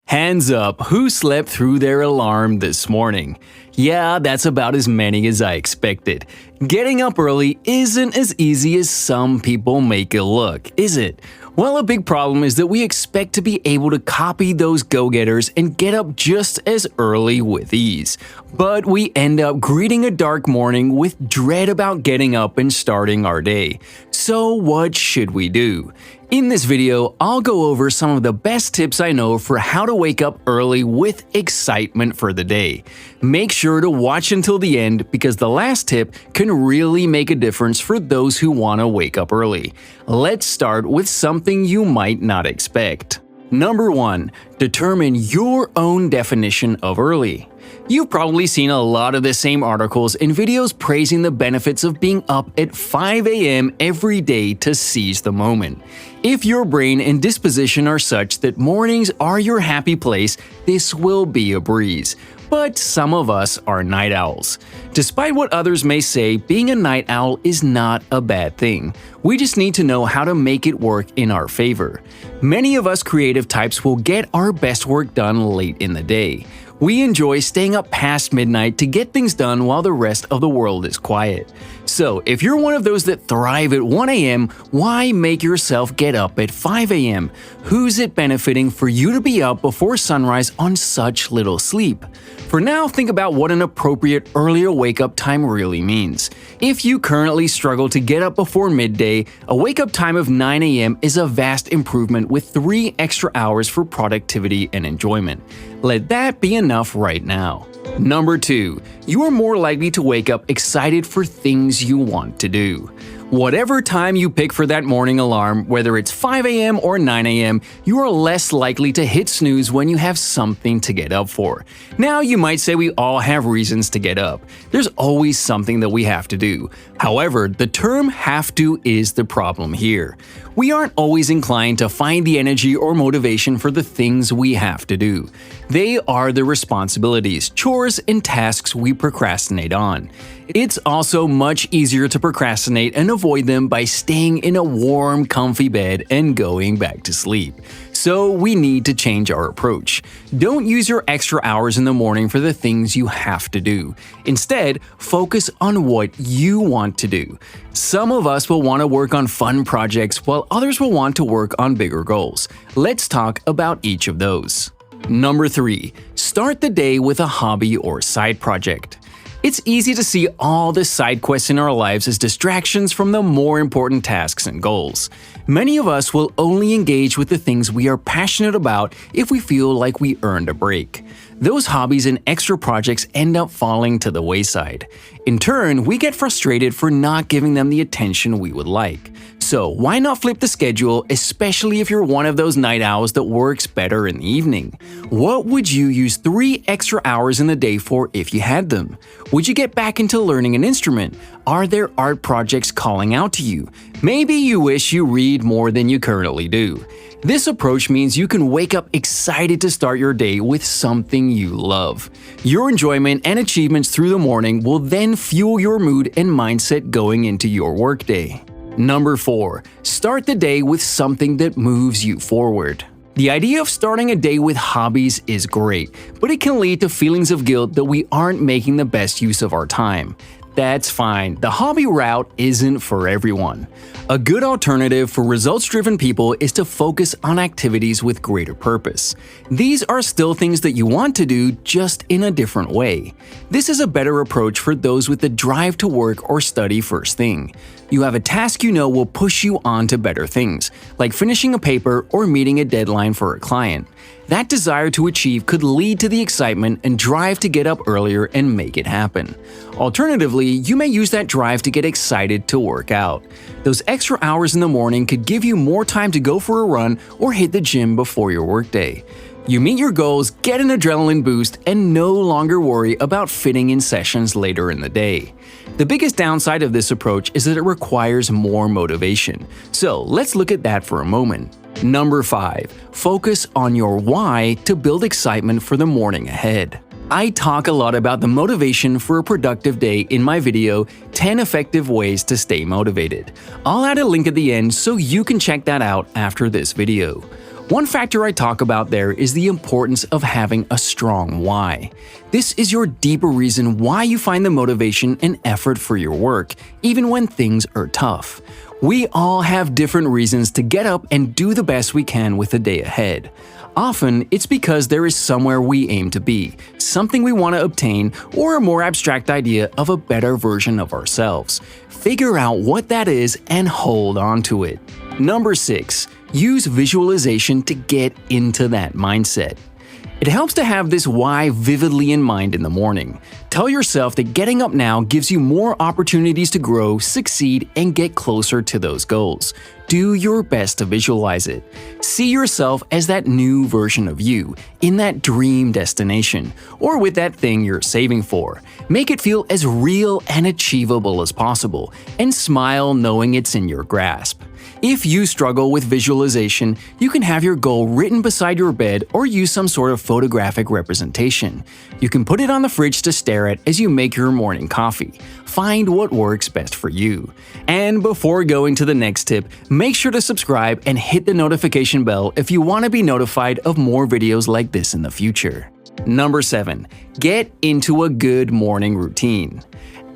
Hands up, who slept through their alarm this morning? Yeah, that's about as many as I expected. Getting up early isn't as easy as some people make it look, is it? Well, a big problem is that we expect to be able to copy those go-getters and get up just as early with ease. But we end up greeting a dark morning with dread about getting up and starting our day. So what should we do? In this video, I'll go over some of the best tips I know for how to wake up early with excitement for the day. Make sure to watch until the end because the last tip can really make a difference for those who want to wake up early. Let's start with something you might not expect. Number 1. Determine your own definition of early. You've probably seen a lot of the same articles and videos praising the benefits of being up at 5 a.m. every day to seize the moment. If your brain and disposition are such that mornings are your happy place, this will be a breeze. But some of us are night owls. Despite what others may say, being a night owl is not a bad thing. We just need to know how to make it work in our favor. Many of us creative types will get our best work done late in the day. We enjoy staying up past midnight to get things done while the rest of the world is quiet. So, if you're one of those that thrive at 1 a.m., why make yourself get up at 5 a.m.? Who's it benefiting for you to be up before sunrise on such little sleep? For now, think about what an appropriate earlier wake-up time really means. If you currently struggle to get up before midday, a wake-up time of 9 a.m. is a vast improvement with 3 extra hours for productivity and enjoyment. Let that be enough right now. Number 2. You are more likely to wake up excited for things you want to do. Whatever time you pick for that morning alarm, whether it's 5 a.m. or 9 a.m., you are less likely to hit snooze when you have something to get up for. Now, you might say we all have reasons to get up. There's always something that we have to do. However, the term "have to" is the problem here. We aren't always inclined to find the energy or motivation for the things we have to do. They are the responsibilities, chores, and tasks we procrastinate on. It's also much easier to procrastinate and avoid them by staying in a warm, comfy bed and going back to sleep. So we need to change our approach. Don't use your extra hours in the morning for the things you have to do. Instead, focus on what you want to do. Some of us will want to work on fun projects while others will want to work on bigger goals. Let's talk about each of those. Number 3. Start the day with a hobby or side project. It's easy to see all the side quests in our lives as distractions from the more important tasks and goals. Many of us will only engage with the things we are passionate about if we feel like we earned a break. Those hobbies and extra projects end up falling to the wayside. In turn, we get frustrated for not giving them the attention we would like. So why not flip the schedule, especially if you're one of those night owls that works better in the evening? What would you use 3 extra hours in the day for if you had them? Would you get back into learning an instrument? Are there art projects calling out to you? Maybe you wish you read more than you currently do. This approach means you can wake up excited to start your day with something you love. Your enjoyment and achievements through the morning will then fuel your mood and mindset going into your workday. Number 4. Start the day with something that moves you forward. The idea of starting a day with hobbies is great, but it can lead to feelings of guilt that we aren't making the best use of our time. That's fine, the hobby route isn't for everyone. A good alternative for results-driven people is to focus on activities with greater purpose. These are still things that you want to do, just in a different way. This is a better approach for those with the drive to work or study first thing. You have a task you know will push you on to better things, like finishing a paper or meeting a deadline for a client. That desire to achieve could lead to the excitement and drive to get up earlier and make it happen. Alternatively, you may use that drive to get excited to work out. Those extra hours in the morning could give you more time to go for a run or hit the gym before your workday. You meet your goals, get an adrenaline boost, and no longer worry about fitting in sessions later in the day. The biggest downside of this approach is that it requires more motivation. So let's look at that for a moment. Number 5. Focus on your why to build excitement for the morning ahead. I talk a lot about the motivation for a productive day in my video, 10 Effective Ways to Stay Motivated. I'll add a link at the end so you can check that out after this video. One factor I talk about there is the importance of having a strong why. This is your deeper reason why you find the motivation and effort for your work, even when things are tough. We all have different reasons to get up and do the best we can with the day ahead. Often, it's because there is somewhere we aim to be, something we want to obtain, or a more abstract idea of a better version of ourselves. Figure out what that is and hold on to it. Number 6. Use visualization to get into that mindset. It helps to have this why vividly in mind in the morning. Tell yourself that getting up now gives you more opportunities to grow, succeed, and get closer to those goals. Do your best to visualize it. See yourself as that new version of you, in that dream destination, or with that thing you're saving for. Make it feel as real and achievable as possible, and smile knowing it's in your grasp. If you struggle with visualization, you can have your goal written beside your bed or use some sort of photographic representation. You can put it on the fridge to stare at as you make your morning coffee. Find what works best for you. And before going to the next tip, make sure to subscribe and hit the notification bell if you want to be notified of more videos like this in the future. Number 7. Get into a good morning routine.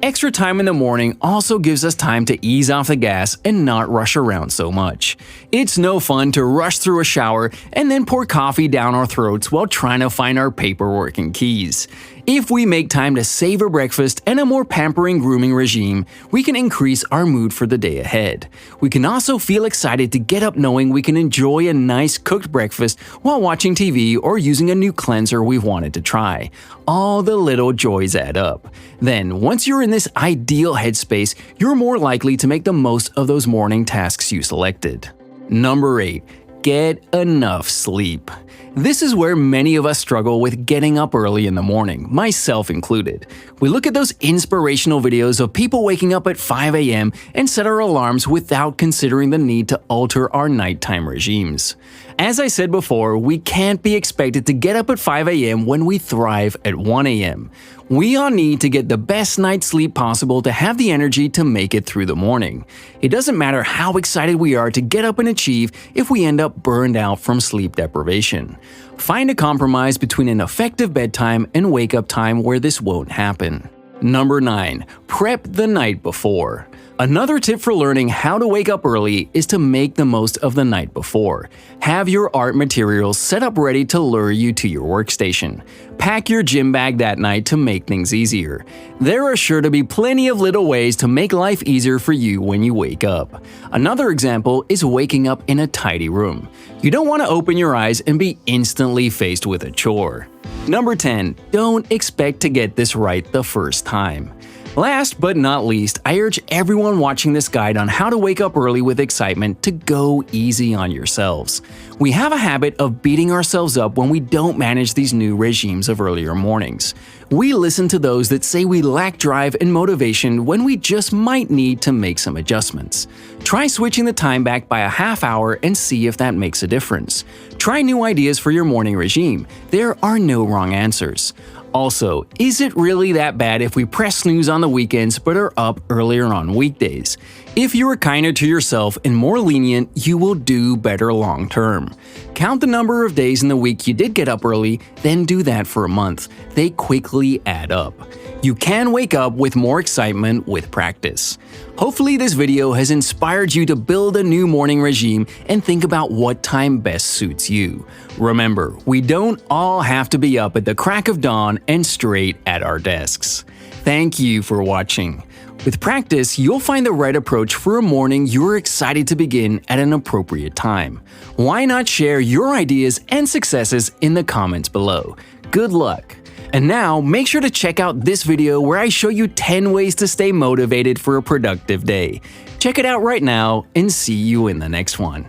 Extra time in the morning also gives us time to ease off the gas and not rush around so much. It's no fun to rush through a shower and then pour coffee down our throats while trying to find our paperwork and keys. If we make time to savor breakfast and a more pampering grooming regime, we can increase our mood for the day ahead. We can also feel excited to get up knowing we can enjoy a nice cooked breakfast while watching TV or using a new cleanser we've wanted to try. All the little joys add up. Then, once you're in this ideal headspace, you're more likely to make the most of those morning tasks you selected. Number 8. Get enough sleep. This is where many of us struggle with getting up early in the morning, myself included. We look at those inspirational videos of people waking up at 5 a.m. and set our alarms without considering the need to alter our nighttime regimes. As I said before, we can't be expected to get up at 5 a.m. when we thrive at 1 a.m. We all need to get the best night's sleep possible to have the energy to make it through the morning. It doesn't matter how excited we are to get up and achieve if we end up burned out from sleep deprivation. Find a compromise between an effective bedtime and wake-up time where this won't happen. Number 9. Prep the night before. Another tip for learning how to wake up early is to make the most of the night before. Have your art materials set up ready to lure you to your workstation. Pack your gym bag that night to make things easier. There are sure to be plenty of little ways to make life easier for you when you wake up. Another example is waking up in a tidy room. You don't want to open your eyes and be instantly faced with a chore. Number 10. Don't expect to get this right the first time. Last but not least, I urge everyone watching this guide on how to wake up early with excitement to go easy on yourselves. We have a habit of beating ourselves up when we don't manage these new regimes of earlier mornings. We listen to those that say we lack drive and motivation when we just might need to make some adjustments. Try switching the time back by a half hour and see if that makes a difference. Try new ideas for your morning regime. There are no wrong answers. Also, is it really that bad if we press snooze on the weekends but are up earlier on weekdays? If you are kinder to yourself and more lenient, you will do better long term. Count the number of days in the week you did get up early, then do that for a month. They quickly add up. You can wake up with more excitement with practice. Hopefully this video has inspired you to build a new morning regime and think about what time best suits you. Remember, we don't all have to be up at the crack of dawn and straight at our desks. Thank you for watching. With practice, you'll find the right approach for a morning you're excited to begin at an appropriate time. Why not share your ideas and successes in the comments below? Good luck! And now, make sure to check out this video where I show you 10 ways to stay motivated for a productive day. Check it out right now and see you in the next one.